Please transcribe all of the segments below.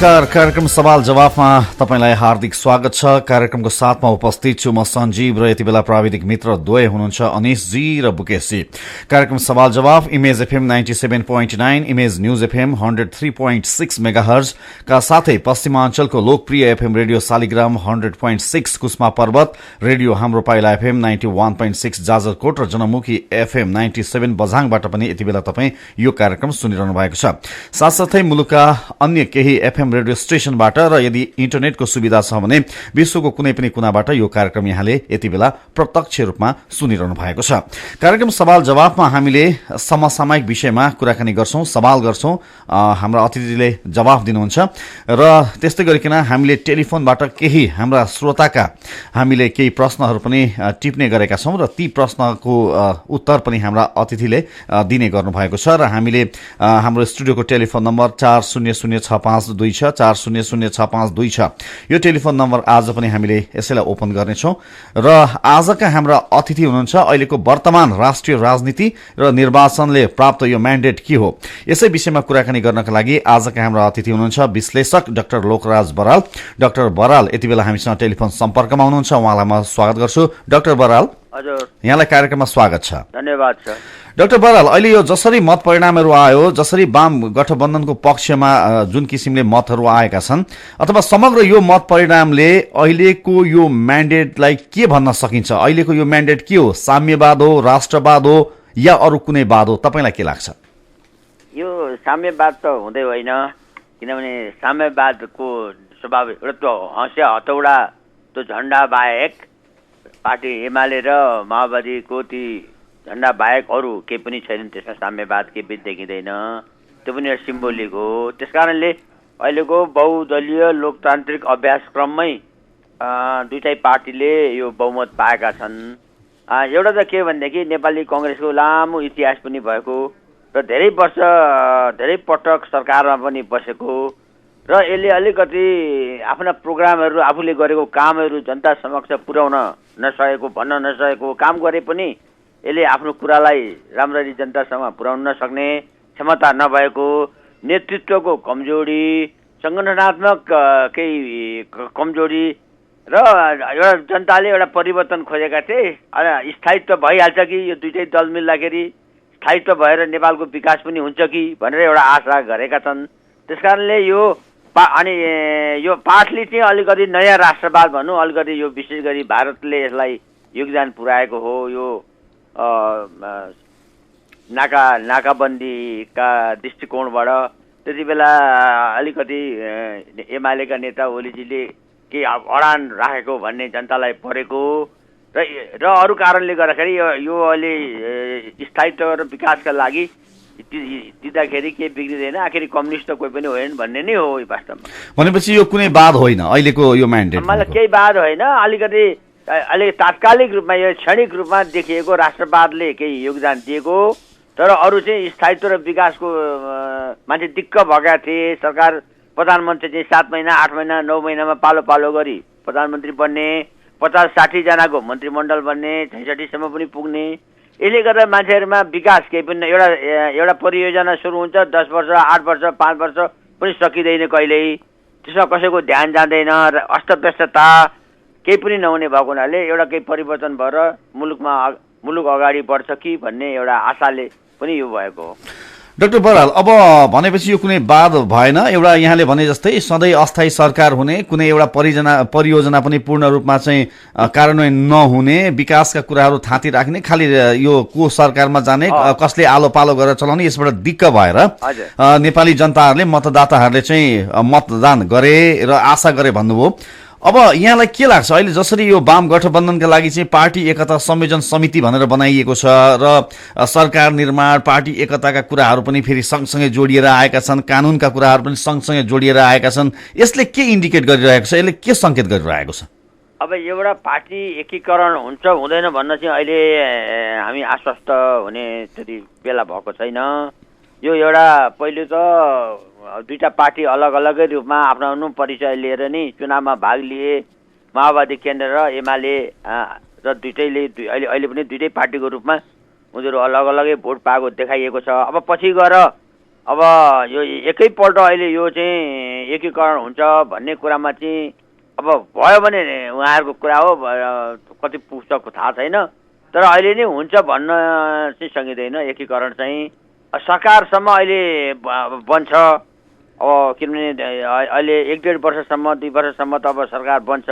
नमस्कार, कार्यक्रम सवाल जवाफमा तपाईलाई हार्दिक स्वागत छ। कार्यक्रमको साथमा उपस्थित छु म सञ्जीव र यति बेला प्राविधिक मित्र द्वय हुनुहुन्छ अनिशजी र बुकेशजी। कार्यक्रम सवाल जवाफ image FM 97.9, image news FM 103.6 megahertz का साथै पश्चिमाञ्चलको लोकप्रिय एफएम रेडियो शालिग्राम 100.6 कुस्मा पर्वत, रेडियो हाम्रो पाइला एफएम 91.6 जाजरकोट र जनमुखी एफएम 97 बझाङबाट पनि यति बेला तपाई यो कार्यक्रम सुनिरहनु भएको छ। साथसाथै मुलुकका अन्य केही एफएम रेडियो स्टेशनबाट र यदि इन्टरनेटको सुविधा छ भने विश्वको कुनै पनि कुनाबाट यो कार्यक्रम यहाँले यति बेला प्रत्यक्ष रूपमा सुनिरहनु भएको छ। कार्यक्रम सवाल जवाफमा हामीले समसामयिक विषयमा कुराकानी गर्छौं, सवाल गर्छौं, हाम्रा अतिथिले जवाफ दिनुहुन्छ र त्यस्तै गरिकन हामीले टेलिफोनबाट केही हाम्रा श्रोताका हामीले केही प्रश्नहरू पनि टिप्ने गरेका छौं र ती प्रश्नको उत्तर पनि हाम्रा अतिथिले दिने गर्नुभएको छ र हामीले हाम्रो स्टुडियोको टेलिफोन नम्बर 400652 छ 400652 छ। यो टेलिफोन नम्बर आज पनि हामीले यसैलाई ओपन गर्नेछौं र आजका हाम्रा अतिथि हुनुहुन्छ अहिलेको वर्तमान राष्ट्रिय राजनीति र निर्वाचनले प्राप्त यो म्यान्डेट के हो, यसै विषयमा कुराकानी गर्नका लागि आजका हाम्रा अतिथि हुनुहुन्छ विश्लेषक डाक्टर लोकराज बराल। डाक्टर बराल यति बेला हामीसँग टेलिफोन सम्पर्कमा हुनुहुन्छ, उहाँलाई म स्वागत गर्छु। डाक्टर बराल, हजुर, यहाँलाई कार्यक्रममा स्वागत छ। धन्यवाद छ। डाक्टर बराल, अहिले यो जसरी मत परिणामहरू आयो, जसरी वाम गठबन्धनको पक्षमा जुन किसिमले मतहरू आएका छन्, अथवा समग्र यो मत परिणामले अहिलेको यो म्यान्डेटलाई के भन्न सकिन्छ? अहिलेको यो म्यान्डेट के हो? साम्यवाद हो, राष्ट्रवाद हो या अरू कुनै वाद हो? तपाईलाई के लाग्छ? यो साम्यवाद त हुँदै होइन, किनभने साम्यवादको स्वभाव एउटा हँसिया हतौडा त्यो झण्डा बाहेक पार्टी एमाले र माओवादीको ती झण्डा बाहेक अरू केही पनि छैनन्। त्यसमा साम्यवाद केही पनि देखिँदैन, त्यो पनि एउटा सिम्बोलिक हो। त्यसकारणले अहिलेको बहुदलीय लोकतान्त्रिक अभ्यासक्रममै दुईटै पार्टीले यो बहुमत पाएका छन्। एउटा त के भनेदेखि नेपाली कङ्ग्रेसको लामो इतिहास पनि भएको र धेरै वर्ष धेरै पटक सरकारमा पनि बसेको र यसले अलिकति आफ्ना प्रोग्रामहरू आफूले गरेको कामहरू जनता समक्ष पुर्याउन नसकेको, भन्न नसकेको, काम गरे पनि यसले आफ्नो कुरालाई राम्ररी जनतासँग पुर्याउन नसक्ने क्षमता नभएको, नेतृत्वको कमजोरी, सङ्गठनात्मक केही कमजोरी र एउटा जनताले एउटा परिवर्तन खोजेका थिए। स्थायित्व भइहाल्छ कि यो दुईटै दल मिल्दाखेरि स्थायित्व भएर नेपालको विकास पनि हुन्छ कि भनेर एउटा आशा गरेका छन्। त्यसकारणले यो अनि यो पार्टीले चाहिँ अलिकति नयाँ राष्ट्रवाद भनौँ, अलिकति यो विशेष गरी भारतले यसलाई योगदान पुर्याएको हो। यो नाकाबन्दीका दृष्टिकोणबाट त्यति बेला अलिकति एमालेका नेता ओलीजीले केही अडान राखेको भन्ने जनतालाई परेको र अरू कारणले गर्दाखेरि यो अहिले स्थायित्व र विकासका लागि दिँदाखेरि केही बिग्रिँदैन, आखिर कम्युनिस्ट त कोही पनि होइन भन्ने नै हो वास्तवमा। भनेपछि यो कुनै वाद होइन अहिलेको यो म्यान्डेट? मलाई केही वाद होइन, अलिकति तात्कालिक रूपमा यो क्षणिक रूपमा देखिएको राष्ट्रवादले केही योगदान दिएको, तर अरू चाहिँ स्थायित्व र विकासको मान्छे दिक्क भएका थिए। सरकार प्रधानमन्त्री चाहिँ 7 महिना 8 महिना 9 महिनामा पालो पालो गरी प्रधानमन्त्री बन्ने, 50-60 जनाको मन्त्रीमण्डल बन्ने, 66सम्म पनि पुग्ने। यसले गर्दा मान्छेहरूमा विकास केही पनि एउटा परियोजना सुरु हुन्छ, 10 वर्ष 8 वर्ष 5 वर्ष पनि सकिँदैन कहिल्यै, त्यसमा कसैको ध्यान जाँदैन र अस्तव्यस्तता केही पनि नहुने भएको हुनाले एउटा केही परिवर्तन भएर मुलुक अगाडि बढ्छ कि भन्ने एउटा आशाले पनि यो भएको हो। डाक्टर बराल, अब भनेपछि यो कुनै वाद भएन। एउटा यहाँले भने जस्तै सधैँ अस्थायी सरकार हुने, कुनै एउटा परियोजना पनि पूर्ण रूपमा चाहिँ कार्यान्वयन नहुने, विकासका कुराहरू थाँती राख्ने, खालि यो को सरकारमा जाने, कसले आलो पालो गरेर चलाउने, यसबाट दिक्क भएर नेपाली जनताहरूले मतदाताहरूले चाहिँ मतदान गरे र आशा गरे भन्नुभयो। अब यहाँलाई के लाग्छ अहिले जसरी यो वाम गठबन्धनका लागि चाहिँ पार्टी एकता संयोजन समिति भनेर बनाइएको छ र सरकार निर्माण, पार्टी एकताका कुराहरू पनि फेरि सँगसँगै जोडिएर आएका छन्, कानुनका कुराहरू पनि सँगसँगै जोडिएर आएका छन्, यसले के इन्डिकेट गरिरहेको छ? यसले के सङ्केत गरिरहेको छ? अब एउटा पार्टी एकीकरण हुन्छ हुँदैन भन्न चाहिँ अहिले हामी आश्वस्त हुने त्यति बेला भएको छैन। यो एउटा पहिले त दुईटा पार्टी अलग अलगै रूपमा आफ्नो परिचय लिएर नै चुनावमा भाग लिए। माओवादी केन्द्र र एमाले र दुईटैले अहिले पनि दुईटै पार्टीको रूपमा उनीहरू अलग अलगै भोट पाएको देखाइएको छ। अब पछि गएर अब यो एकैपल्ट अहिले यो चाहिँ एकीकरण हुन्छ भन्ने कुरामा चाहिँ अब भयो भने उहाँहरूको कुरा हो, कति पुग्छ थाहा छैन, तर अहिले नै हुन्छ भन्न चाहिँ सकिँदैन। एकीकरण चाहिँ सरकारसम्म अहिले बन्छ, अब किनभने अहिले 1-1.5 वर्षसम्म 2 वर्षसम्म त अब सरकार बन्छ,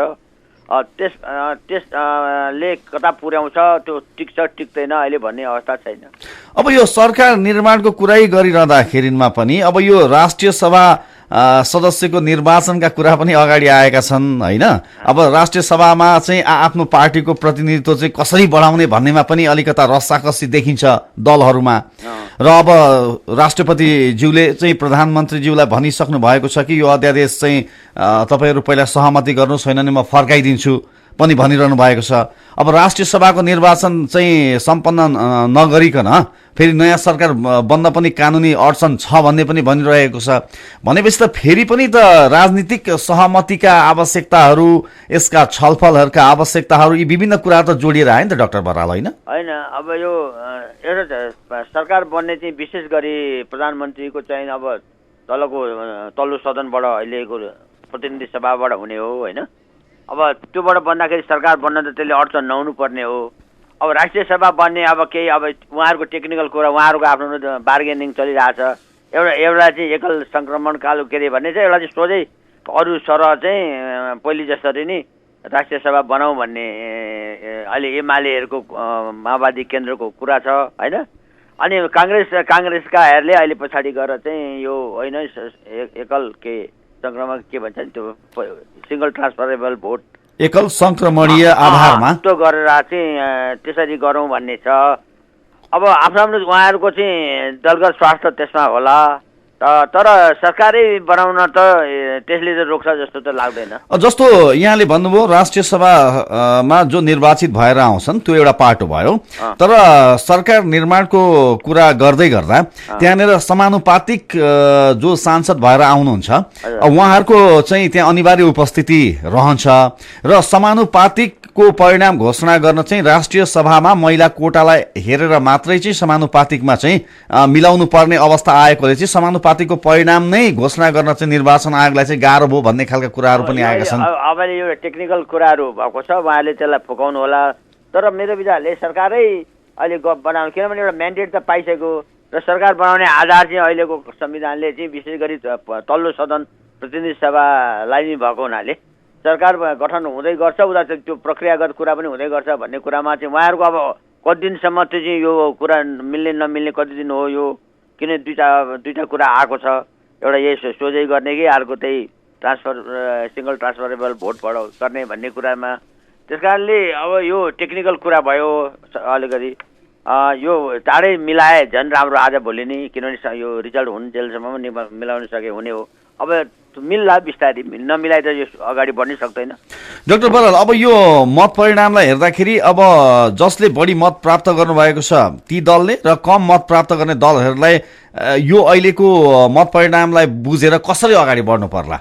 त्यसले कता पुर्याउँछ त्यो टिक्छ टिक्दैन अहिले भन्ने अवस्था छैन। अब यो सरकार निर्माणको कुरै गरिरहँदाखेरिमा पनि अब यो राष्ट्रिय सभा सदस्यको निर्वाचनका कुरा पनि अगाडि आएका छन् होइन। अब राष्ट्रिय सभामा चाहिँ आफ्नो पार्टीको प्रतिनिधित्व चाहिँ कसरी बढाउने भन्नेमा पनि अलिकता रस्साकसी देखिन्छ दलहरूमा। र अब राष्ट्रपतिज्यूले चाहिँ प्रधानमन्त्रीज्यूलाई भनिसक्नु भएको छ कि यो अध्यादेश चाहिँ तपाईहरू पहिला सहमति गर्नुहोस्, होइन भने म फर्काइदिन्छु पनि भनिरहनु भएको छ। अब राष्ट्रिय सभाको निर्वाचन चाहिँ सम्पन्न नगरिकन फेरि नयाँ सरकार बन्न पनि कानुनी अडचन छ भन्ने पनि भनिरहेको छ। भनेपछि त फेरि पनि त राजनीतिक सहमतिका आवश्यकताहरू, यसका छलफलहरूका आवश्यकताहरू, यी विभिन्न कुरा त जोडिएर आयो नि त डाक्टर बराल, होइन? होइन, अब यो एउटा सरकार बन्ने चाहिँ विशेष गरी प्रधानमन्त्रीको चाहिँ अब तल्लो सदनबाट अहिलेको प्रतिनिधि सभाबाट हुने हो होइन। अब त्योबाट बन्दाखेरि सरकार बन्न त त्यसले अडचन नहुनु पर्ने हो। अब राष्ट्रिय सभा बन्ने अब केही अब उहाँहरूको टेक्निकल कुरा, उहाँहरूको आफ्नो बार्गेनिङ चलिरहेछ। एउटा चाहिँ एकल सङ्क्रमणकाल के अरे भन्ने चाहिँ एउटा चाहिँ सोझै अरू सरह चाहिँ पहिले जसरी नै राष्ट्रिय सभा बनाऊ भन्ने अहिले एमालेहरूको माओवादी केन्द्रको कुरा छ होइन। अनि काङ्ग्रेसकाहरूले अहिले पछाडि गएर चाहिँ यो होइन एकल के सङ्क्रमण के भन्छ नि त्यो सिङ्गल ट्रान्सफरेबल भोट, एकल सङ्क्रमणीय आधारमा त्यो गरेर चाहिँ त्यसरी गरौँ भन्ने छ। अब आफ्नो उहाँहरूको चाहिँ दलगत स्वार्थ त्यसमा होला, तर सरकारै बनाउन त त्यसले त रोक्छ जस्तो त लाग्दैन। जस्तो यहाँले भन्नुभयो राष्ट्रिय सभामा जो निर्वाचित भएर आउँछन् त्यो एउटा पाटो भयो, तर सरकार निर्माणको कुरा गर्दै गर्दा त्यहाँनिर समानुपातिक जो सांसद भएर आउनुहुन्छ उहाँहरूको चाहिँ त्यहाँ अनिवार्य उपस्थिति रहन्छ र समानुपातिकको परिणाम घोषणा गर्न चाहिँ राष्ट्रिय सभामा महिला कोटालाई हेरेर मात्रै चाहिँ समानुपातिकमा चाहिँ मिलाउनु पर्ने अवस्था आएकोले चाहिँ समानुपातिकको परिणाम नै घोषणा गर्न चाहिँ निर्वाचन आयोगलाई चाहिँ गाह्रो भयो भन्ने खालका कुराहरू पनि आएका छन्। अब यो टेक्निकल कुराहरू भएको छ, उहाँले त्यसलाई फुकाउनु होला, तर मेरो विचारले सरकारै अहिले बनाउनु, किनभने एउटा म्यान्डेट त पाइसक्यो र सरकार बनाउने आधार चाहिँ अहिलेको संविधानले चाहिँ विशेष गरी तल्लो सदन प्रतिनिधि सभालाई नै भएको हुनाले सरकार गठन हुँदै गर्छ, उता चाहिँ त्यो प्रक्रियागत कुरा पनि हुँदै गर्छ भन्ने कुरामा चाहिँ उहाँहरूको अब कति दिनसम्म चाहिँ यो कुरा मिल्ने नमिल्ने कति दिन हो यो, किन दुईटा कुरा आएको छ, एउटा यही सोझै गर्ने कि अर्को त्यही सिङ्गल ट्रान्सफरेबल भोट गर्ने भन्ने कुरामा। त्यस कारणले अब यो टेक्निकल कुरा भयो अलिकति, यो चाँडै मिलाए झन् राम्रो आज भोलि नै, किनभने यो रिजल्ट हुनु जेलसम्म मिलाउन सके हुने हो। अब मिल्ला बिस्तारै, नमिलाइ त यो अगाडि बढ्नै सक्दैन। डाक्टर बराल, अब यो मत परिणामलाई हेर्दाखेरि अब जसले बढी मत प्राप्त गर्नुभएको छ ती दलले र कम मत प्राप्त गर्ने दलहरूलाई यो अहिलेको मत परिणामलाई बुझेर कसरी अगाडि बढ्नु पर्ला?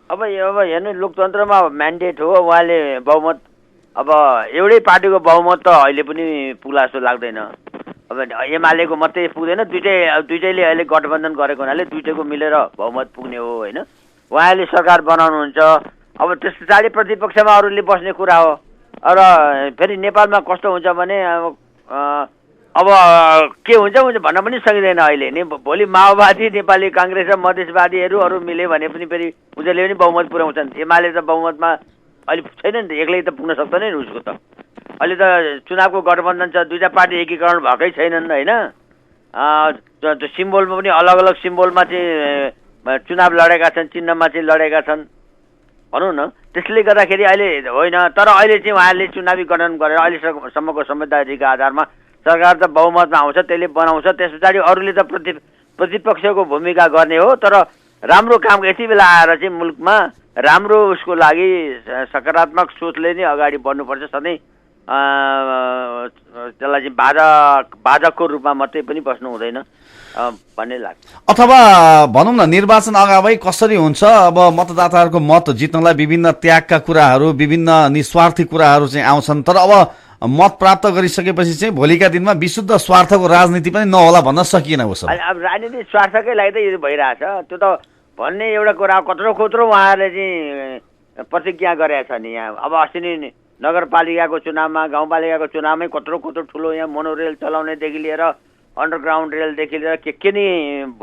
अब हेर्नु, लोकतन्त्रमा म्यान्डेट हो, उहाँले बहुमत, अब एउटै पार्टीको बहुमत त अहिले पनि पुग्ला जस्तो लाग्दैन। अब एमालेको मात्रै पुग्दैन, दुइटैले अहिले गठबन्धन गरेको हुनाले दुइटैको मिलेर बहुमत पुग्ने हो होइन। उहाँले सरकार बनाउनुहुन्छ, अब त्यस पछाडि प्रतिपक्षमा अरूले बस्ने कुरा हो। र फेरि नेपालमा कस्तो हुन्छ भने अब के हुन्छ भन्न पनि सकिँदैन अहिले नि। भोलि माओवादी, नेपाली काङ्ग्रेस र मधेसवादीहरू अरू मिल्यो भने पनि फेरि उनीहरूले पनि बहुमत पुर्याउँछन्। एमाले त बहुमतमा अहिले छैन नि त, एक्लै त पुग्न सक्दैन नि उसको त। अहिले त चुनावको गठबन्धन छ, दुईटा पार्टी एकीकरण भएकै छैनन् होइन। त्यो सिम्बोलमा पनि अलग अलग सिम्बोलमा चाहिँ चुनाव लडेका छन्, चिन्हमा चाहिँ लडेका छन् भनौँ न। त्यसले गर्दाखेरि अहिले होइन, तर अहिले चाहिँ उहाँले चुनावी गठन गरेर अहिलेसम्मको समझदारीका आधारमा सरकार त बहुमतमा आउँछ, त्यसले बनाउँछ। त्यस पछाडि अरूले त प्रतिपक्षको भूमिका गर्ने हो। तर राम्रो काम यति बेला आएर चाहिँ मुलुकमा राम्रो उसको लागि सकारात्मक सोचले नै अगाडि बढ्नुपर्छ। सधैँ त्यसलाई चाहिँ बाधकको रूपमा मात्रै पनि बस्नु हुँदैन भन्ने लाग्छ। अथवा भनौँ न, निर्वाचन अगावै कसरी हुन्छ, अब मतदाताहरूको मत जित्नलाई विभिन्न त्यागका कुराहरू, विभिन्न निस्वार्थी कुराहरू चाहिँ आउँछन्, तर अब मत प्राप्त गरिसकेपछि चाहिँ भोलिका दिनमा विशुद्ध स्वार्थको राजनीति पनि नहोला भन्न सकिएन उसो अब राजनीति स्वार्थकै लागि त यो भइरहेछ। त्यो त भन्ने एउटा कुरा कत्रो उहाँहरूले चाहिँ प्रतिज्ञा गरेका छन् यहाँ। अब अस्ति नै नगरपालिकाको चुनावमा गाउँपालिकाको चुनावमै कत्रो ठुलो यहाँ मोनोरेल चलाउनेदेखि लिएर अन्डरग्राउन्ड रेलदेखि लिएर के नि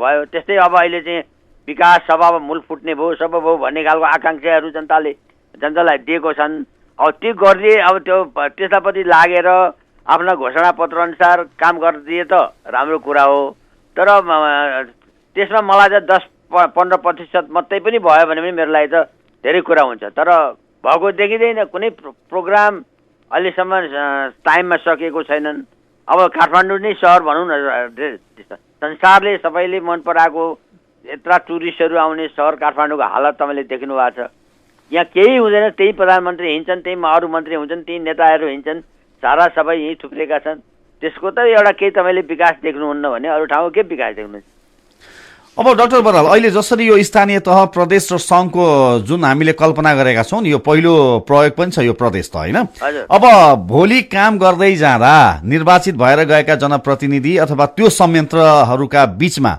भयो। त्यस्तै अब अहिले चाहिँ विकास सभा मूल फुट्ने भयो सब भयो भन्ने खालको आकाङ्क्षाहरू जनतालाई दिएको छन्। अब त्यो गरिदिए अब त्यो त्यसतापट्टि लागेर आफ्ना घोषणापत्र अनुसार काम गरिदिए त राम्रो कुरा हो। तर त्यसमा मलाई चाहिँ 10-15% मात्रै पनि भयो भने पनि मेरो लागि त धेरै कुरा हुन्छ। तर भएको देखिँदैन कुनै प्रोग्राम अहिलेसम्म टाइममा सकिएको छैनन्। अब काठमाडौँ नै सहर भनौँ न, संसारले सबैले मन पराएको यत्रा टुरिस्टहरू आउने सहर काठमाडौँको हालत तपाईँले देख्नु भएको छ। यहाँ केही हुँदैन, त्यही प्रधानमन्त्री हिँड्छन्, त्यही अरू मन्त्री हुन्छन्, त्यही नेताहरू हिँड्छन्, सारा सबै यहीँ थुप्रेका छन्। त्यसको त एउटा केही तपाईँले विकास देख्नुहुन्न भने अरू ठाउँको के विकास देख्नुहुन्छ? अब डाक्टर बराल, अहिले जसरी यो स्थानीय तह प्रदेश र सङ्घको जुन हामीले कल्पना गरेका छौँ यो पहिलो प्रयोग पनि छ यो प्रदेश त होइन। अब भोलि काम गर्दै जाँदा निर्वाचित भएर गएका जनप्रतिनिधि अथवा त्यो संयन्त्रहरूका बीचमा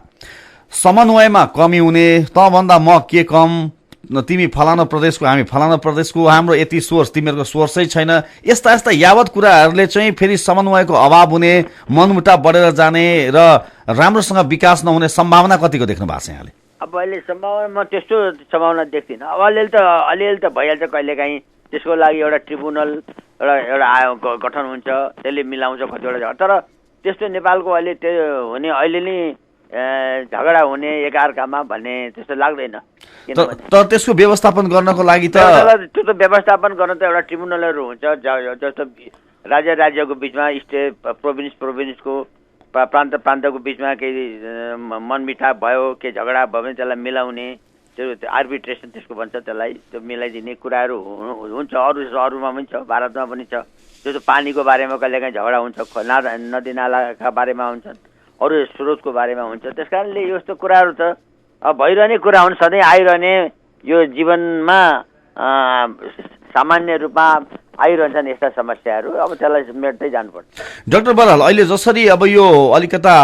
समन्वयमा कमी हुने, तँभन्दा म के कम, तिमी फलानु प्रदेशको हामी फलानु प्रदेशको, हाम्रो यति सोर्स तिमीहरूको सोर्सै छैन, यस्ता यावत कुराहरूले चाहिँ फेरि समन्वयको अभाव हुने, मनमुटाव बढेर जाने र राम्रोसँग विकास नहुने सम्भावना कतिको देख्नु भएको छ यहाँले? अब अहिले सम्भावना म त्यस्तो सम्भावना देख्दिनँ। अब अलिअलि त भइहाल्छ कहिलेकाहीँ। त्यसको लागि एउटा ट्रिब्युनल एउटा आयोग गठन हुन्छ, त्यसले मिलाउँछ कतिवटा जग्गा। तर त्यस्तो नेपालको अहिले त्यो हुने, अहिले नै झगडा हुने एकअर्कामा भन्ने त्यस्तो लाग्दैन। तर त्यसको व्यवस्थापन गर्नको लागि त त्यो त व्यवस्थापन गर्न त एउटा ट्रिब्युनलहरू हुन्छ। जस्तो राज्यको बिचमा स्टेट प्रोभिन्सको प्रान्तको बिचमा केही मनमिठाव भयो, केही झगडा भयो भने त्यसलाई मिलाउने, त्यो आर्बिट्रेसन त्यसको भन्छ, त्यसलाई त्यो मिलाइदिने कुराहरू हुन्छ। अरूमा पनि छ, भारतमा पनि छ। जस्तो पानीको बारेमा कहिलेकाहीँ झगडा हुन्छ, नदी नालाका बारेमा हुन्छन्, अरू स्रोतको बारेमा हुन्छ। त्यस कारणले यस्तो कुराहरू त भइरहने कुरा हुन्, सधैँ आइरहने, यो जीवनमा सामान्य रूपमा आइरहन्छन् यस्ता समस्याहरू। अब त्यसलाई मेट्दै जानुपर्छ। डाक्टर बराल, अहिले जसरी अब यो अलिकता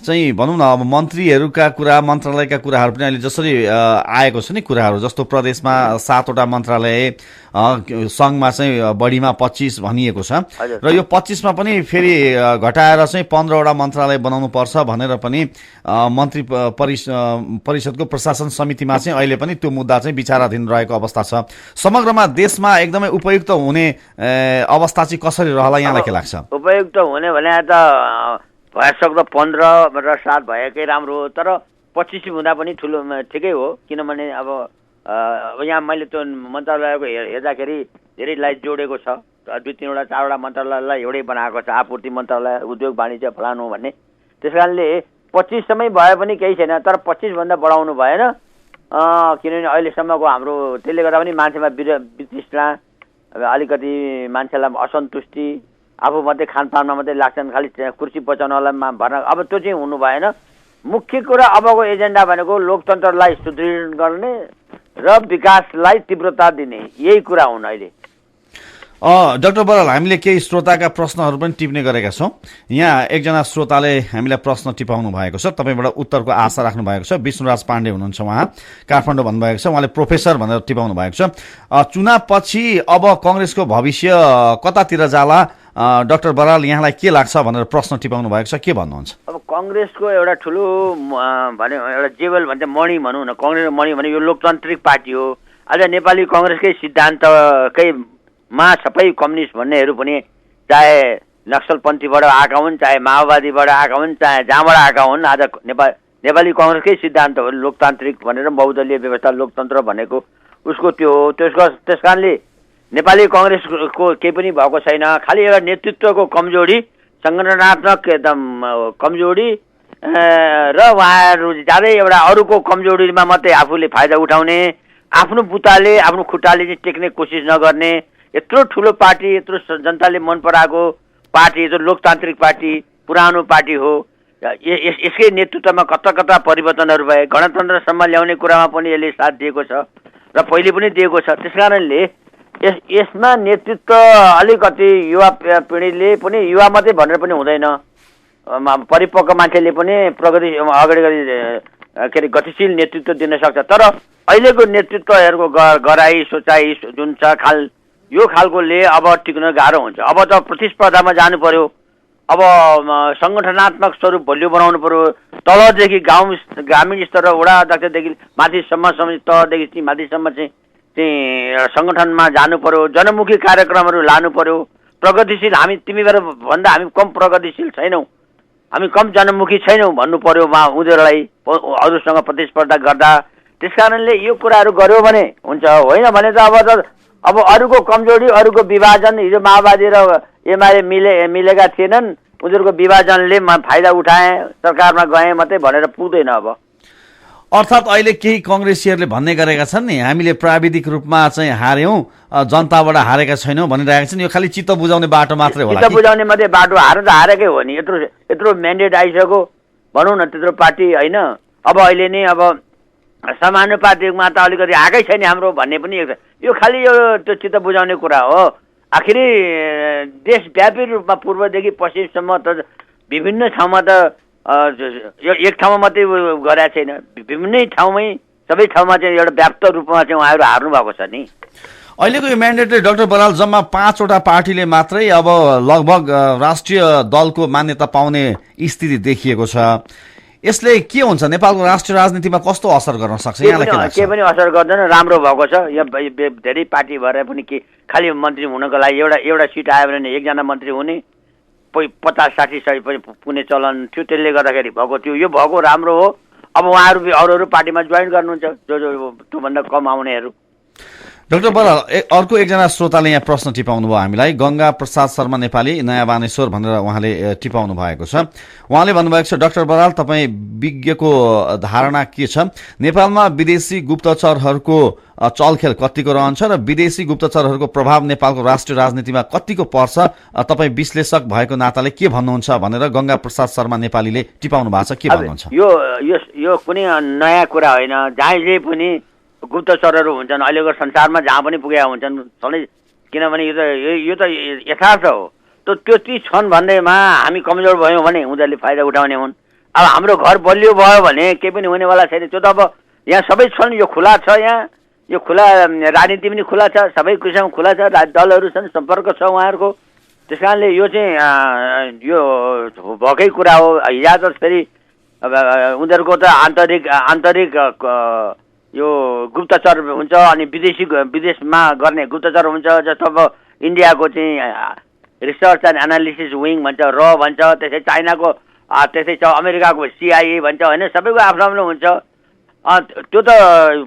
चाहिँ भनौँ न, अब मन्त्रीहरूका कुरा, मन्त्रालयका कुराहरू पनि अहिले जसरी आएको छ नि कुराहरू, जस्तो प्रदेशमा 7वटा मन्त्रालय, सङ्घमा चाहिँ बढीमा 25 भनिएको छ र यो 25मा पनि फेरि घटाएर चाहिँ 15वटा मन्त्रालय बनाउनु पर्छ भनेर पनि मन्त्री परिषदको प्रशासन समितिमा चाहिँ अहिले पनि त्यो मुद्दा चाहिँ विचाराधीन रहेको अवस्था छ। समग्रमा देशमा एकदमै उपयुक्त हुने अवस्था चाहिँ कसरी रहला यहाँलाई के लाग्छ? उपयुक्त हुने भने त भएसक्दो 15 र 7 भएकै राम्रो हो। तर 25 हुँदा पनि ठुलो ठिकै हो। किनभने अब यहाँ मैले त्यो मन्त्रालयको हेर्दाखेरि धेरैलाई जोडेको छ। 2-3वटा 4वटा मन्त्रालयलाई एउटै बनाएको छ, आपूर्ति मन्त्रालय, उद्योग वाणिज्य फलानु भन्ने। त्यस कारणले 25 समय भए पनि केही छैन। तर 25 भन्दा बढाउनु भएन। किनभने अहिलेसम्मको हाम्रो त्यसले गर्दा पनि मान्छेमा वितृष्णा, अलिकति मान्छेलाई असन्तुष्टि, आफू मात्रै खानपानमा मात्रै लाग्छन्, खालि कुर्सी बचाउनलाई भर्न। अब त्यो चाहिँ हुनु भएन। मुख्य कुरा अबको एजेन्डा भनेको लोकतन्त्रलाई सुदृढ गर्ने र विकासलाई तीव्रता दिने, यही कुरा हुन् अहिले। डाक्टर बराल, हामीले केही श्रोताका प्रश्नहरू पनि टिप्ने गरेका छौँ। यहाँ एकजना श्रोताले हामीलाई प्रश्न टिपाउनु भएको छ, तपाईँबाट उत्तरको आशा राख्नु भएको छ। विष्णुराज पाण्डे हुनुहुन्छ, उहाँ काठमाडौँ भन्नुभएको छ। उहाँले प्रोफेसर भनेर टिपाउनु भएको छ। चुनावपछि अब कङ्ग्रेसको भविष्य कतातिर जाला डाक्टर बराल, यहाँलाई के लाग्छ भनेर प्रश्न टिपाउनु भएको छ, के भन्नुहुन्छ? अब कङ्ग्रेसको एउटा ठुलो भने एउटा जेवल भन्छ, मणि भनौँ न, कङ्ग्रेस मणि भने यो लोकतान्त्रिक पार्टी हो। आज नेपाली कङ्ग्रेसकै सिद्धान्तकै सबै कम्युनिस्ट भन्नेहरू पनि चाहे नक्सलपन्थीबाट आएका हुन्, चाहे माओवादीबाट आएका हुन्, चाहे जहाँबाट आएका हुन्, आज नेपाली कङ्ग्रेसकै सिद्धान्त हो लोकतान्त्रिक भनेर, बहुदलीय व्यवस्था लोकतन्त्र भनेको उसको त्यो हो। त्यस कारणले नेपाली कङ्ग्रेसको केही पनि भएको छैन। खालि एउटा नेतृत्वको कमजोरी, सङ्गठनात्मक एकदम कमजोरी र उहाँहरू ज्यादै एउटा अरूको कमजोरीमा मात्रै आफूले फाइदा उठाउने, आफ्नो बुताले आफ्नो खुट्टाले चाहिँ टेक्ने कोसिस नगर्ने, यत्रो ठुलो पार्टी, यत्रो जनताले मन पराएको पार्टी, यो लोकतान्त्रिक पार्टी, पुरानो पार्टी हो। यसकै नेतृत्वमा कता परिवर्तनहरू भए, गणतन्त्रसम्म ल्याउने कुरामा पनि यसले साथ दिएको छ र पहिले पनि दिएको छ। त्यस कारणले यसमा नेतृत्व अलिकति युवा पिँढीले पनि युवा मात्रै भनेर पनि हुँदैन, परिपक्व मान्छेले पनि प्रगति अगाडि के अरे गतिशील नेतृत्व दिन सक्छ। तर अहिलेको नेतृत्वहरूको गराई सोचाइ जुन छ यो खालकोले अब टिक्न गाह्रो हुन्छ। अब त प्रतिस्पर्धामा जानु पर्यो, अब सङ्गठनात्मक स्वरूप बलियो बनाउनु पर्यो, तलदेखि ग्रामीण स्तर र वडा अध्यक्षदेखि माथिसम्म तहदेखि माथिसम्म चाहिँ सङ्गठनमा जानु पर्यो, जनमुखी कार्यक्रमहरू लानु पर्यो, प्रगतिशील तिमीबाट भन्दा हामी कम प्रगतिशील छैनौँ, हामी कम जनमुखी छैनौँ भन्नु पर्यो उनीहरूलाई अरूसँग प्रतिस्पर्धा गर्दा। त्यस कारणले यो कुराहरू गर्यो भने हुन्छ, होइन भने त अब अरूको कमजोरी, अरूको विभाजन, हिजो माओवादी र एमाले मिलेका थिएनन्, उनीहरूको विभाजनले फाइदा उठाए, सरकारमा गए मात्रै भनेर पुग्दैन। अब अर्थात् अहिले केही कांग्रेसीहरूले भन्ने गरेका छन् नि, हामीले प्राविधिक रूपमा चाहिँ हार्यौं, जनताबाट हारेका छैनौं भनिरहेका छन्। यो खालि चित्त बुझाउने बाटो मात्रै होला, चित्त बुझाउने मात्रै बाटो, हार्न त हारेकै हो नि। यत्रो म्यान्डेट आइसक्यो भनौँ न, त्यत्रो पार्टी होइन। अब अहिले नै अब समानुपातिकमा त अलिकति आएकै छैन हाम्रो भन्ने पनि यो खालि त्यो चित्त बुझाउने कुरा हो। आखिरी देशव्यापी रूपमा पूर्वदेखि पश्चिमसम्म त विभिन्न ठाउँमा त यो एक ठाउँमा मात्रै गरेको छैन, विभिन्नै ठाउँमै सबै ठाउँमा चाहिँ एउटा व्याप्त रूपमा चाहिँ उहाँहरू हार्नु भएको छ नि। अहिलेको यो म्यान्डेटले डाक्टर बराल जम्मा 5वटा पार्टीले मात्रै अब लगभग राष्ट्रिय दलको मान्यता पाउने स्थिति देखिएको छ। यसले के हुन्छ, नेपालको राष्ट्रिय राजनीतिमा कस्तो असर गर्न सक्छ? के पनि असर गर्दैन, राम्रो भएको छ। यहाँ धेरै पार्टी भएर पनि के खालि मन्त्री हुनको लागि एउटा सिट आयो भने एकजना मन्त्री हुने, 50-60 सय पनि पुग्ने चलन थियो, त्यसले गर्दाखेरि भएको थियो। यो भएको राम्रो हो। अब उहाँहरू अरू पार्टीमा जोइन गर्नुहुन्छ, जो त्योभन्दा कम आउनेहरू। डाक्टर बराल, अर्को एकजना श्रोताले यहाँ प्रश्न टिपाउनु भयो हामीलाई, गंगा प्रसाद शर्मा नेपाली, नयाँ बानेश्वर भनेर उहाँले टिपाउनु भएको छ। उहाँले भन्नुभएको छ, डाक्टर बराल तपाईँ विज्ञको धारणा के छ, नेपालमा विदेशी गुप्तचरहरूको चलखेल कतिको रहन्छ र विदेशी गुप्तचरहरूको प्रभाव नेपालको राष्ट्रिय राजनीतिमा कतिको पर्छ, तपाईँ विश्लेषक भएको नाताले के भन्नुहुन्छ भनेर गंगा प्रसाद शर्मा नेपालीले टिपाउनु भएको छ। के भन्नुहुन्छ? यो कुनै नयाँ कुरा होइन, जहाँले पनि गुप्तचरहरू हुन्छन्, अहिलेको संसारमा जहाँ पनि पुगेका हुन्छन् सधैँ, किनभने यो त यथार्थ हो। त्यो ती छन् भन्दैमा हामी कमजोर भयौँ भने उनीहरूले फाइदा उठाउने हुन्। अब हाम्रो घर बलियो भयो भने केही पनि हुनेवाला छैन। त्यो त अब यहाँ सबै छन्, यो खुला छ, यहाँ यो खुला राजनीति पनि खुला छ, सबै किसिम खुला छ, दलहरू छन्, सम्पर्क छ उहाँहरूको। त्यस कारणले यो चाहिँ यो भएकै कुरा हो। या त फेरि उनीहरूको त आन्तरिक यो गुप्तचर हुन्छ, अनि विदेशमा गर्ने गुप्तचर हुन्छ। जस्तो अब इन्डियाको चाहिँ रिसर्च एन्ड एनालिसिस विङ भन्छ, भन्छ, त्यसै चाइनाको त्यसै छ, अमेरिकाको CIA भन्छ, होइन, सबैको आफ्नो आफ्नो हुन्छ। त्यो त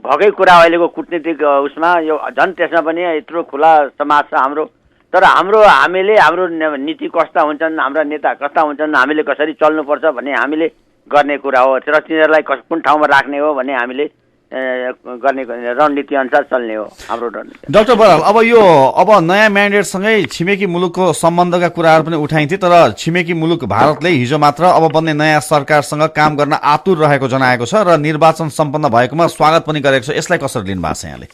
भएकै कुरा अहिलेको कुटनीतिक उसमा। यो झन् त्यसमा पनि यत्रो खुला समाज छ हाम्रो। तर हामीले हाम्रो नीति कस्ता हुन्छन्, हाम्रा नेता कस्ता हुन्छन्, हामीले कसरी चल्नुपर्छ भन्ने हामीले गर्ने कुरा हो। र तिनीहरूलाई कुन ठाउँमा राख्ने हो भन्ने हामीले गर्ने रणनीति अनुसार चल्ने हो हाम्रो रणनीति। डाक्टर बराल, अब नयाँ म्यान्डेटसँगै छिमेकी मुलुकको सम्बन्धका कुराहरू पनि उठाइन्थे, तर छिमेकी मुलुक भारतले हिजो मात्र अब बन्ने नयाँ सरकारसँग काम गर्न आतुर रहेको जनाएको छ र निर्वाचन सम्पन्न भएकोमा स्वागत पनि गरेको छ। यसलाई कसरी लिनु भएको छ यहाँले?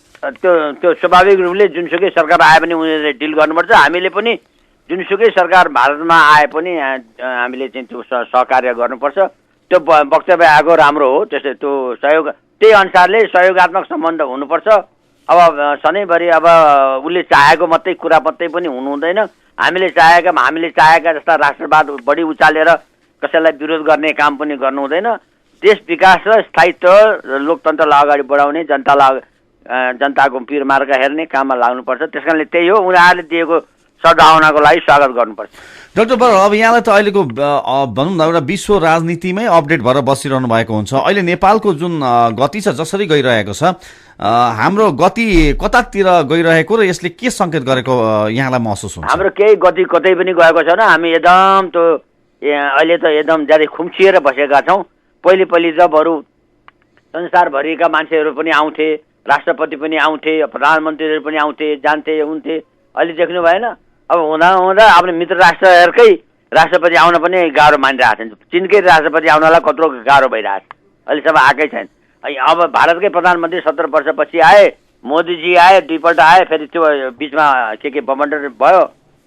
त्यो स्वाभाविक रूपले जुनसुकै सरकार आए पनि उनीहरूले डिल गर्नुपर्छ। हामीले पनि जुनसुकै सरकार भारतमा आए पनि हामीले चाहिँ त्यो सहकार्य गर्नुपर्छ। त्यो वक्तव्य आएको राम्रो हो। त्यसै त्यो त्यही अनुसारले सहयोगात्मक सम्बन्ध हुनुपर्छ। अब सधैँभरि अब उसले चाहेको मात्रै कुरा मात्रै पनि हुनु हुँदैन। हामीले चाहेका जस्ता राष्ट्रवाद बढी उचालेर कसैलाई विरोध गर्ने काम पनि गर्नु हुँदैन। देश विकास र स्थायित्व लोकतन्त्रलाई अगाडि बढाउने, जनताको पिरमार्का हेर्ने काममा लाग्नुपर्छ। त्यसकारणले त्यही हो, उनीहरूले दिएको सद्भावनाको लागि स्वागत गर्नुपर्छ। डाक्टर बराल, अब यहाँलाई त अहिलेको भनौँ न एउटा विश्व राजनीतिमै अपडेट भएर बसिरहनु भएको हुन्छ। अहिले नेपालको जुन गति छ, जसरी गइरहेको छ, हाम्रो गति कतातिर गइरहेको र यसले के सङ्केत गरेको यहाँलाई महसुस हुन्छ? हाम्रो केही गति कतै पनि गएको छैन। हामी एकदम त्यो अहिले त एकदम ज्यादै खुम्चिएर बसेका छौँ। पहिले जब अरू संसारभरिका मान्छेहरू पनि आउँथे, राष्ट्रपति पनि आउँथे, प्रधानमन्त्रीहरू पनि आउँथे, जान्थे, हुन्थे। अहिले देख्नु भएन। अब हुँदा आफ्नो मित्र राष्ट्रहरूकै राष्ट्रपति आउन पनि गाह्रो मानिरहेको छ। चिनकै राष्ट्रपति आउनलाई कत्रो गाह्रो भइरहेको छ, अहिलेसम्म आएकै छैन। अब भारतकै प्रधानमन्त्री 17 वर्षपछि आए, मोदीजी आए, 2 पल्ट आए, फेरि त्यो बिचमा के बमण्डल भयो,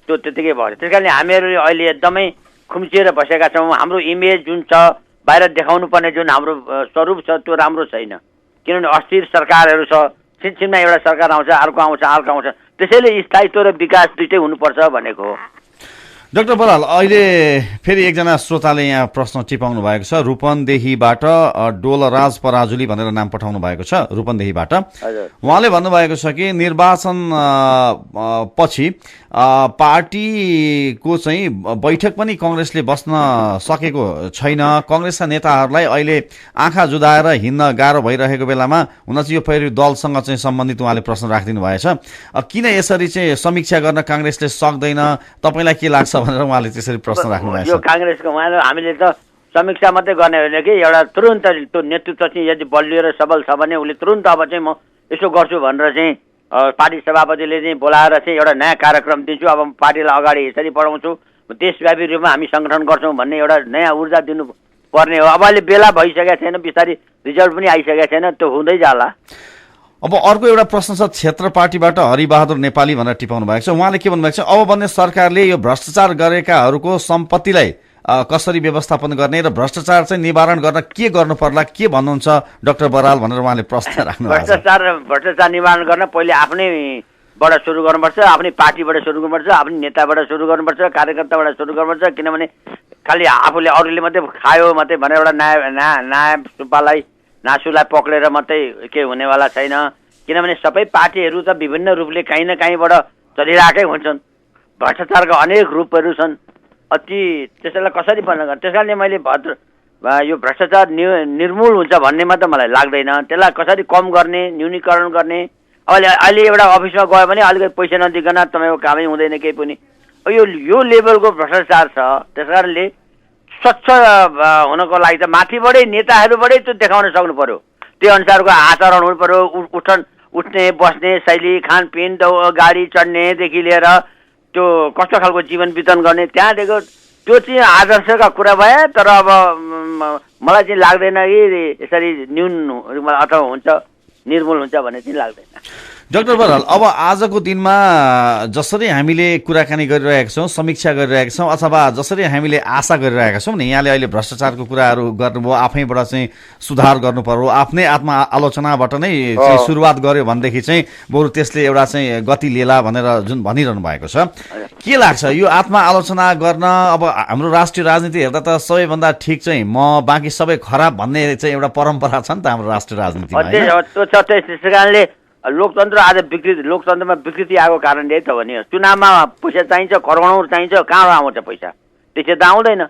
त्यो त्यतिकै भयो। त्यस कारणले हामीहरू अहिले एकदमै खुम्चिएर बसेका छौँ। हाम्रो इमेज जुन छ, बाहिर देखाउनु पर्ने जुन हाम्रो स्वरूप छ, त्यो राम्रो छैन। किनभने अस्थिर सरकारहरू छ, छिनछिनमा एउटा सरकार आउँछ, अर्को आउँछ। त्यसैले स्थायित्व र विकास दुइटै हुनुपर्छ भनेको हो। डाक्टर बराल, अहिले फेरि एकजना श्रोताले यहाँ प्रश्न टिपाउनु भएको छ। रूपन्देहीबाट डोलराज पराजुली भनेर नाम पठाउनु भएको छ, रूपन्देहीबाट। उहाँले भन्नुभएको छ कि निर्वाचन पछि पार्टीको चाहिँ बैठक पनि कङ्ग्रेसले बस्न सकेको छैन। कङ्ग्रेसका नेताहरूलाई अहिले आँखा जुदाएर हिँड्न गाह्रो भइरहेको बेलामा हुन चाहिँ यो फेरि दलसँग चाहिँ सम्बन्धित उहाँले प्रश्न राखिदिनु भएछ। किन यसरी चाहिँ समीक्षा गर्न काङ्ग्रेसले सक्दैन, तपाईँलाई के लाग्छ भनेर उहाँले त्यसरी प्रश्न राख्नु भएको छ। यो काङ्ग्रेसको हामीले त समीक्षा मात्रै गर्ने होइन कि एउटा तुरुन्त त्यो नेतृत्व चाहिँ यदि बलियो र सबल छ भने उसले तुरुन्त अब चाहिँ म यसो गर्छु भनेर चाहिँ पार्टी सभापतिले चाहिँ बोलाएर चाहिँ एउटा नयाँ कार्यक्रम दिन्छु, अब पार्टीलाई अगाडि यसरी बढाउँछु, देशव्यापी रूपमा हामी सङ्गठन गर्छौँ भन्ने एउटा नयाँ ऊर्जा दिनु पर्ने हो। अब अहिले बेला भइसकेको छैन, बिस्तारै रिजल्ट पनि आइसकेको छैन, त्यो हुँदै जाला। अब अर्को एउटा प्रश्न छ, क्षेत्र पार्टीबाट हरिबहादुर नेपाली भनेर टिपाउनु भएको छ। उहाँले के भन्नुभएको छ, अब बन्ने सरकारले यो भ्रष्टाचार गरेकाहरूको सम्पत्तिलाई कसरी व्यवस्थापन गर्ने र भ्रष्टाचार चाहिँ निवारण गर्न के गर्नु पर्ला, के भन्नुहुन्छ डाक्टर बराल भनेर उहाँले प्रश्न राख्नु भएको छ। भ्रष्टाचार निवारण गर्न पहिले आफ्नैबाट सुरु गर्नुपर्छ, आफ्नै पार्टीबाट सुरु गर्नुपर्छ, आफ्नै नेताबाट सुरु गर्नुपर्छ, कार्यकर्ताबाट सुरु गर्नुपर्छ। किनभने खालि आफूले अरूले मात्रै खायो मात्रै भनेर एउटा नायब सुब्बालाई नासुलाई पक्रेर मात्रै के हुनेवाला छैन। किनभने सबै पार्टीहरू त विभिन्न रूपले काहीँ न काहीँबाट चलिरहेकै हुन्छन्। भ्रष्टाचारका अनेक रूपहरू छन्। त्यसैलाई कसरी बन्द गर्ने, त्यस कारणले मैले यो भ्रष्टाचार निर्मूल हुन्छ भन्नेमा त मलाई लाग्दैन। त्यसलाई कसरी कम गर्ने, न्यूनीकरण गर्ने। अहिले एउटा अफिसमा गयो भने अलिकति पैसा नदिकन तपाईँको कामै हुँदैन केही पनि। यो लेभलको भ्रष्टाचार छ। त्यस कारणले स्वच्छ हुनको लागि त माथिबाटै नेताहरूबाटै त्यो देखाउन सक्नु पर्यो। त्यो अनुसारको आचरण हुनु पर्यो। उठ्ने बस्ने शैली, खानपिन, गाडी चढ्नेदेखि लिएर त्यो कस्तो खालको जीवन बितान गर्ने, त्यहाँदेखि त्यो चाहिँ आदर्शका कुरा भए। तर अब मलाई चाहिँ लाग्दैन कि यसरी न्यून अथवा हुन्छ, निर्मूल हुन्छ भन्ने चाहिँ लाग्दैन। डाक्टर बराल, अब आजको दिनमा जसरी हामीले कुराकानी गरिरहेका छौँ, समीक्षा गरिरहेका छौँ, अथवा जसरी हामीले आशा गरिरहेका छौँ नि, यहाँले अहिले भ्रष्टाचारको कुराहरू गर्नुभयो, आफैबाट चाहिँ सुधार गर्नु पर्यो, आफ्नै आत्मा आलोचनाबाट नै सुरुवात गर्यो भनेदेखि चाहिँ बरु त्यसले एउटा चाहिँ गति लिएला भनेर जुन भनिरहनु भएको छ, के लाग्छ यो आत्मा आलोचना गर्न? अब हाम्रो राष्ट्रिय राजनीति हेर्दा त सबैभन्दा ठिक चाहिँ म, बाँकी सबै खराब भन्ने चाहिँ एउटा परम्परा छ नि त हाम्रो राष्ट्रिय राजनीतिमा। त्यस कारणले लोकतन्त्र आज लोकतन्त्रमा विकृति आएको कारणले त हो नि। चुनावमा पैसा चाहिन्छ, करोडौँ चाहिन्छ, कहाँबाट आउँछ पैसा? त्यसै त आउँदैन।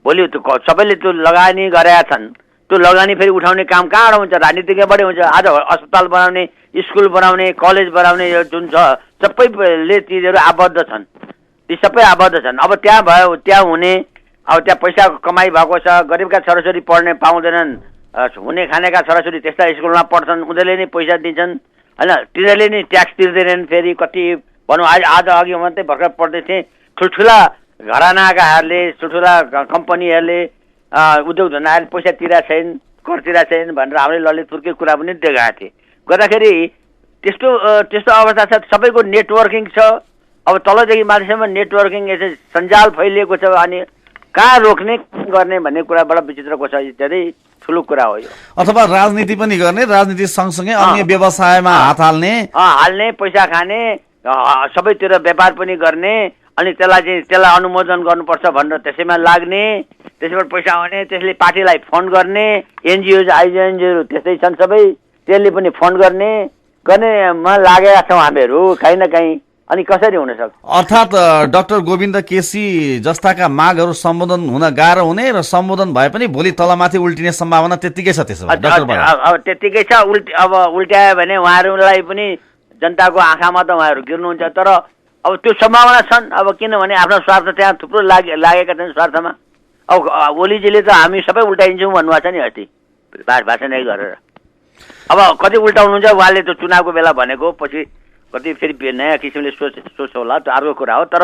भोलि सबैले त्यो लगानी गरेका छन्, त्यो लगानी फेरि उठाउने काम कहाँबाट हुन्छ? राजनीतिज्ञबाटै हुन्छ। आज अस्पताल बनाउने, स्कुल बनाउने, कलेज बनाउने यो जुन छ सबैले चिजहरू आबद्ध छन्, ती सबै आबद्ध छन्। अब त्यहाँ हुने, अब त्यहाँ पैसा कमाइ भएको छ, गरिबका छोराछोरी पढ्ने पाउँदैनन्, हुने खानेका छोराछोरी त्यस्ता स्कुलमा पढ्छन्, उनीहरूले नै पैसा दिन्छन् होइन, तिनीहरूले नै ट्याक्स तिर्दैनन्। फेरि कति भनौँ, आज अघि मात्रै भर्खर पढ्दै थिएँ, ठुल्ठुला घरानाकाहरूले, ठुल्ठुला कम्पनीहरूले, उद्योग धन्दाहरूले पैसा तिरेका छैन, कर तिरेका छैन भनेर हामीले ललितपुरकै कुरा पनि देखाएको थिएँ। गर्दाखेरि त्यस्तो अवस्था छ। सबैको नेटवर्किङ छ। अब तलदेखि माथिसम्म नेटवर्किङ यसै सञ्जाल फैलिएको छ। अनि कहाँ रोक्ने गर्ने भन्ने कुरा बडा विचित्रको छ। धेरै ठुलो कुरा हो यो। अथवा राजनीति पनि गर्ने, राजनीति सँगसँगै अन्य व्यवसायमा हात हाल्ने, पैसा खाने, सबैतिर व्यापार पनि गर्ने, अनि त्यसलाई अनुमोदन गर्नुपर्छ भनेर त्यसैमा लाग्ने, त्यसबाट पैसा आउने, त्यसले पार्टीलाई फन्ड गर्ने, एनजिओ आइएनजिओहरू त्यस्तै छन् सबै, त्यसले पनि फन्ड गर्नेमा लागेका छौँ हामीहरू काहीँ न काहीँ। अनि कसरी हुन सक्छ? अर्थात् डाक्टर गोविन्द केसी जस्ताका मागहरू सम्बोधन हुन गाह्रो हुने र सम्बोधन भए पनि भोलि तलमाथि उल्टिने सम्भावना त्यत्तिकै छ। त्यसो भए अब त्यत्तिकै छ। अब उल्ट्यायो भने उहाँहरूलाई पनि जनताको आँखामा त उहाँहरू गिर्नुहुन्छ। तर अब त्यो सम्भावना छन्। अब किनभने आफ्नो स्वार्थ त्यहाँ थुप्रो लागेका छन् स्वार्थमा। अब ओलीजीले त हामी सबै उल्टाइन्छौँ भन्नुभएको छ नि अस्ति भाषणै गरेर। अब कति उल्टाउनुहुन्छ उहाँले त्यो चुनावको बेला भनेको, पछि कति फेरि नयाँ किसिमले सोच होला, त्यो अर्को कुरा हो। तर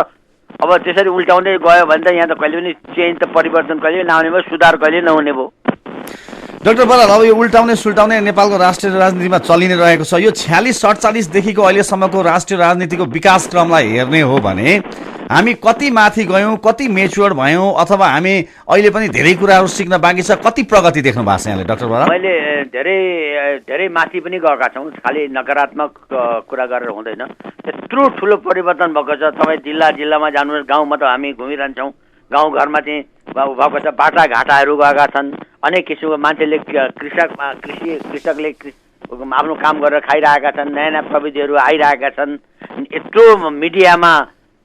अब त्यसरी उल्टाउँदै गयो भने त यहाँ त कहिले पनि चेन्ज त परिवर्तन कहिले नआउने भयो, सुधार कहिले नहुने भयो। डाक्टर बराल, अब यो उल्टाउने सुल्टाउने नेपालको राष्ट्रिय राजनीतिमा चलि नै रहेको छ। यो 46-47 देखिको अहिलेसम्मको राष्ट्रिय राजनीतिको विकासक्रमलाई हेर्ने हो भने हामी कति माथि गयौँ, कति मेच्योर भयौँ, अथवा हामी अहिले पनि धेरै कुराहरू सिक्न बाँकी छ? कति प्रगति देख्नु भएको छ यहाँले डाक्टर बराल? मैले धेरै माथि पनि गएका छौँ, खालि नकारात्मक कुरा गरेर हुँदैन। त्यत्रो ठुलो परिवर्तन भएको छ। तपाईँ जिल्लामा जानुहोस्, गाउँमा त हामी घुमिरहन्छौँ, गाउँघरमा चाहिँ भएको छ, बाटाघाटाहरू गएका छन्, अनेक किसिमको मान्छेले कृषकले आफ्नो काम गरेर खाइरहेका छन्, नयाँ नयाँ प्रविधिहरू आइरहेका छन्। यत्रो मिडियामा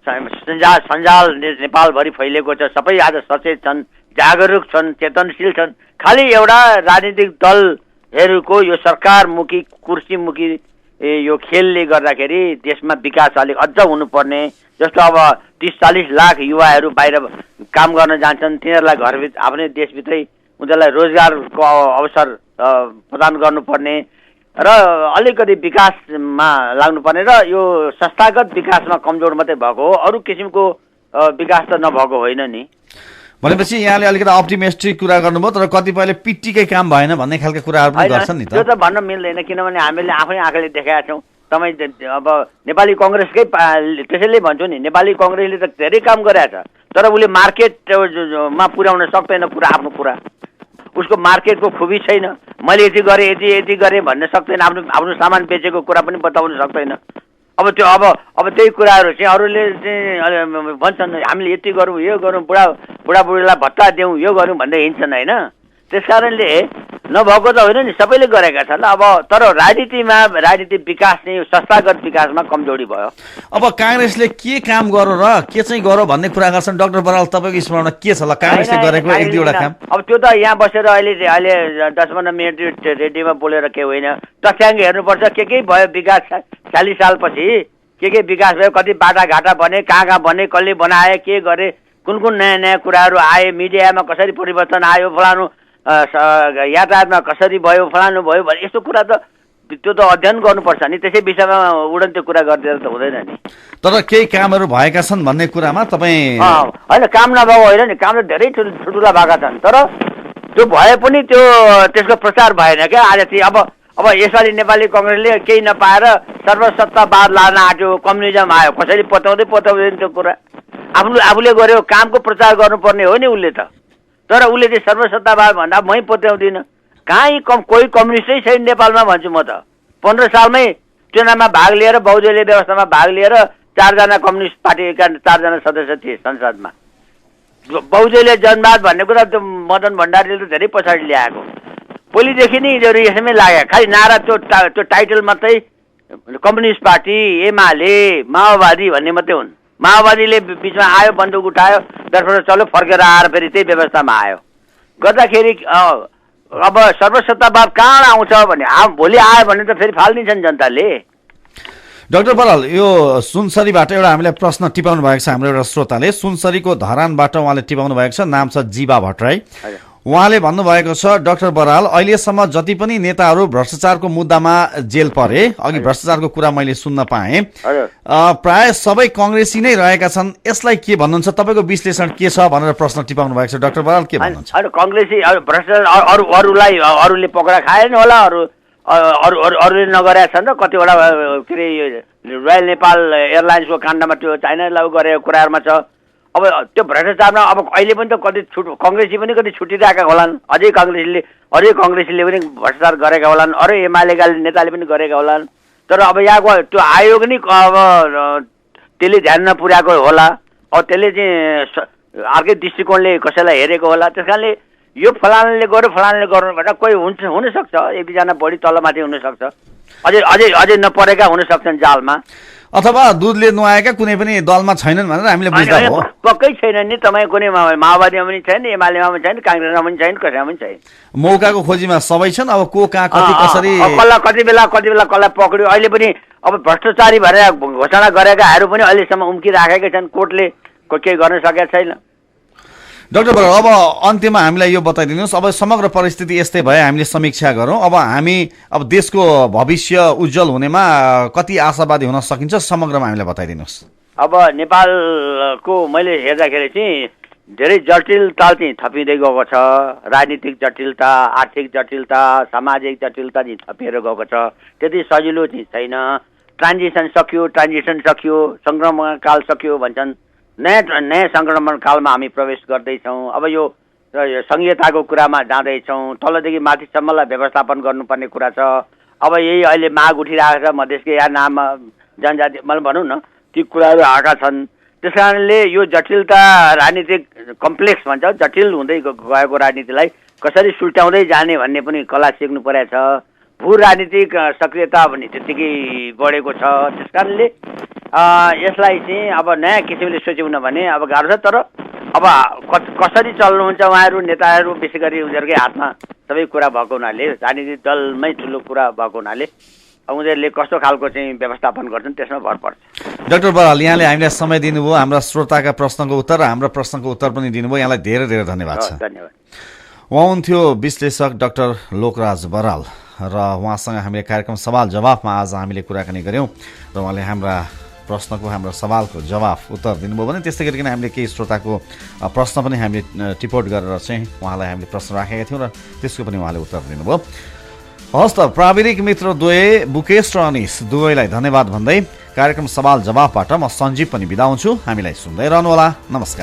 सञ्जाल नेपालभरि फैलिएको छ, सबै आज सचेत छन्, जागरुक छन्, चेतनशील छन्। खालि एउटा राजनीतिक दलहरूको यो सरकारमुखी कुर्सीमुखी यो खेलले गर्दाखेरि देशमा विकास अलिक अझ हुनुपर्ने। जस्तो अब 30-40 लाख युवाहरू बाहिर काम गर्न जान्छन्, तिनीहरूलाई घरभित्र आफ्नै देशभित्रै उनीहरूलाई रोजगारको अवसर प्रदान गर्नुपर्ने र अलिकति विकासमा लाग्नुपर्ने। र यो संस्थागत विकासमा कमजोर मात्रै भएको हो, अरू किसिमको विकास त नभएको होइन नि। भनेपछि यहाँले अलिकति अप्टिमिस्टिक कुरा गर्नुभयो, तर कतिपयले पिट्टीकै काम भएन भन्ने खालको कुराहरू पनि गर्छन् नि त। त्यो त भन्न मिल्दैन, किनभने हामीले आफै आँखाले देखाएका छौँ। तपाईँ अब नेपाली कङ्ग्रेसकै त्यसैले भन्छु नि, नेपाली कङ्ग्रेसले त धेरै काम गरेछ, तर उसले मार्केटमा पुर्याउन सक्दैन पुरा आफ्नो कुरा। उसको मार्केटको खुबी छैन। मैले यति गरेँ यति गरेँ भन्न सक्दैन, आफ्नो सामान बेचेको कुरा पनि बताउन सक्दैन। अब त्यही कुराहरू चाहिँ अरूले चाहिँ भन्छन् हामीले यति गरौँ, यो गरौँ, बुढाबुढीलाई भत्ता दिउँ, यो गरौँ भन्दै हिँड्छन् होइन। त्यस कारणले नभएको त होइन नि, सबैले गरेका छन्। अब तर राजनीतिक विकास चाहिँ संस्थागत विकासमा कमजोरी भयो। अब काङ्ग्रेसले के काम गरो र के चाहिँ गरो भन्ने कुरा गर्छन्। डाक्टर बराल, तपाईँको स्मरण के छ ल काङ्ग्रेसले गरेको एक दुईवटा काम? अब त्यो त यहाँ बसेर अहिले 10-15 मिनट रेडियोमा बोलेर के होइन, तथ्याङ्क हेर्नुपर्छ। के भयो विकास 40 सालपछि, के विकास भयो, कति बाटाघाटा बने, कहाँ बने, कसले बनाए, के गरे, कुन नयाँ कुराहरू आए, मिडियामा कसरी परिवर्तन आयो, फलानु यातायातमा कसरी भयो, फलानु भयो भने यस्तो कुरा त त्यो त अध्ययन गर्नुपर्छ नि। त्यसै विषयमा उडन्ते कुरा गरिदिएर त हुँदैन नि। तर केही कामहरू भएका छन् भन्ने कुरामा तपाईँ होइन, काम नभएको होइन नि, काम त धेरै ठुल्ठुला भएका छन्, तर त्यो भए पनि त्यसको प्रचार भएन क्या। आज चाहिँ अब यसपालि नेपाली कङ्ग्रेसले केही नपाएर सर्वसत्तावाद लान आँट्यो, कम्युनिजम आयो, कसरी पताउँदैन त्यो कुरा। आफूले गर्यो कामको प्रचार गर्नुपर्ने हो नि उसले त। तर उसले चाहिँ सर्वसत्तावाद भन्दा मै पत्याउँदिनँ। कोही कम्युनिस्टै छैन नेपालमा भन्छु म त। 15 सालमै चुनावमा भाग लिएर, बहुदलीय व्यवस्थामा भाग लिएर 4जना कम्युनिस्ट पार्टीका 4जना सदस्य थिए संसदमा। बहुदलीय जनवाद भन्ने कुरा त्यो मदन भण्डारीले त धेरै पछाडि ल्याएको। पहिलेदेखि नै यसमै लाग्यो, खालि नारा त्यो टाइटल मात्रै कम्युनिस्ट पार्टी, एमाले, माओवादी भन्ने मात्रै हुन्। माओवादीले बिचमा आयो, बन्दुक उठायो, दर्पण चल्यो, फर्केर आएर फेरि त्यही व्यवस्थामा आयो। गर्दाखेरि अब सर्वसत्तावाद कहाँ आउँछ भने भोलि आयो भने त फेरि फालिदिन्छन् जनताले। डाक्टर बराल, यो सुनसरीबाट एउटा हामीलाई प्रश्न टिपाउनु भएको छ हाम्रो एउटा श्रोताले। सुनसरीको धरानबाट उहाँले टिपाउनु भएको छ, नाम छ जीवा भट्टराई। उहाँले भन्नुभएको छ, डाक्टर बराल, अहिलेसम्म जति पनि नेताहरू भ्रष्टाचारको मुद्दामा जेल परे, अघि भ्रष्टाचारको कुरा मैले सुन्न पाएँ, प्राय सबै कङ्ग्रेसी नै रहेका छन्। यसलाई के भन्नुहुन्छ, तपाईँको विश्लेषण के छ भनेर प्रश्न टिपाउनु भएको छ। डाक्टर बराल के भन्नुहुन्छ? कङ्ग्रेसी भ्रष्टाचार अरूले पक्रा खाएन होला, अरूले नगरेका छन् र कतिवटा के अरे रोयल नेपाल एयरलाइन्सको काण्डमा त्यो चाइना लागू गरेको कुराहरूमा छ। अब त्यो भ्रष्टाचारमा अब अहिले पनि त कति कङ्ग्रेसी पनि कति छुटिरहेका होलान्, अझै कङ्ग्रेसीले पनि भ्रष्टाचार गरेका होलान्, अरू एमालेका नेताले पनि गरेका होलान्। तर अब यहाँको त्यो आयोग नै अब त्यसले ध्यान नपुर्याएको होला, अब त्यसले चाहिँ अर्कै दृष्टिकोणले कसैलाई हेरेको होला। त्यस कारणले यो फलानाले गर्नु भनेर कोही हुनसक्छ, एक दुईजना बढी तलमाथि हुनसक्छ, अझै नपरेका हुन सक्छन् जालमा, अथवा दुधले नुहाएका कुनै पनि दलमा छैनन् भनेर हामीले बुझ्दा हो। पक्कै छैन नि, तपाईँ कुनै माओवादीमा पनि छैन, एमालेमा पनि छैन, काङ्ग्रेसमा पनि छैन, कसैमा पनि छैन। मौकाको खोजीमा सबै छन्। अब को कहाँ कति कसरी कति बेला कसलाई पक्रियो। अहिले पनि अब भ्रष्टाचारी भनेर घोषणा गरेकाहरू पनि अहिलेसम्म उम्किराखेकै छन्, कोर्टले केही गर्न सकेका छैन। डाक्टर बराल, अब अन्त्यमा हामीलाई यो बताइदिनुहोस्, अब समग्र परिस्थिति यस्तै भए हामीले समीक्षा गरौँ, अब देशको भविष्य उज्जवल हुनेमा कति आशावादी हुन सकिन्छ, समग्रमा हामीलाई बताइदिनुहोस्। अब नेपालको मैले हेर्दाखेरि चाहिँ धेरै जटिलता चाहिँ थपिँदै गएको छ। राजनीतिक जटिलता, आर्थिक जटिलता, सामाजिक जटिलता चाहिँ थपिएर गएको छ। त्यति सजिलो चाहिँ छैन। ट्रान्जिसन सकियो, सङ्क्रमण काल सकियो भन्छन्। नयाँ सङ्क्रमण कालमा हामी प्रवेश गर्दैछौँ। अब यो संहिताको कुरामा जाँदैछौँ। तलदेखि माथिसम्मलाई व्यवस्थापन गर्नुपर्ने कुरा छ। अब यही अहिले माग उठिरहेको छ मधेसकै या नाम जनजाति भनौँ न, ती कुराहरू आएका छन्। त्यस कारणले यो जटिलता, राजनीतिक कम्प्लेक्स भन्छ, जटिल हुँदै गएको राजनीतिलाई कसरी सुल्ट्याउँदै जाने भन्ने पनि कला सिक्नु परेको छ। भू राजनीतिक सक्रियता पनि त्यत्तिकै बढेको छ। त्यस कारणले यसलाई चाहिँ अब नयाँ किसिमले सोच्यौँ भने अब गाह्रो छ। तर अब कसरी चल्नुहुन्छ उहाँहरू, नेताहरू, विशेष गरी उनीहरूकै हातमा सबै कुरा भएको हुनाले, राजनीतिक दलमै ठुलो कुरा भएको हुनाले उनीहरूले कस्तो खालको चाहिँ व्यवस्थापन गर्छन् त्यसमा भर पर्छ। डाक्टर बराल, यहाँले हामीलाई समय दिनुभयो, हाम्रा श्रोताका प्रश्नको उत्तर र हाम्रा प्रश्नको उत्तर पनि दिनुभयो। यहाँलाई धेरै धेरै धन्यवाद छ। धन्यवाद। उहाँ हुन्थ्यो विश्लेषक डाक्टर लोकराज बराल र उहाँसँग हामीले कार्यक्रम सवाल जवाफमा आज हामीले कुराकानी गऱ्यौँ र उहाँले हाम्रा प्रश्नको, हाम्रो सवालको जवाफ उत्तर दिनुभयो भने त्यस्तै गरिकन हामीले केही श्रोताको प्रश्न पनि हामीले टिपोट गरेर चाहिँ उहाँलाई हामीले प्रश्न राखेका थियौँ र त्यसको पनि उहाँले उत्तर दिनुभयो। हस् त, प्राविधिक मित्र द्वय बुकेश र अनिस दुवैलाई धन्यवाद भन्दै कार्यक्रम सवाल जवाफबाट म सञ्जीव पनि बिदा हुन्छु। हामीलाई सुन्दै रहनुहोला। नमस्कार।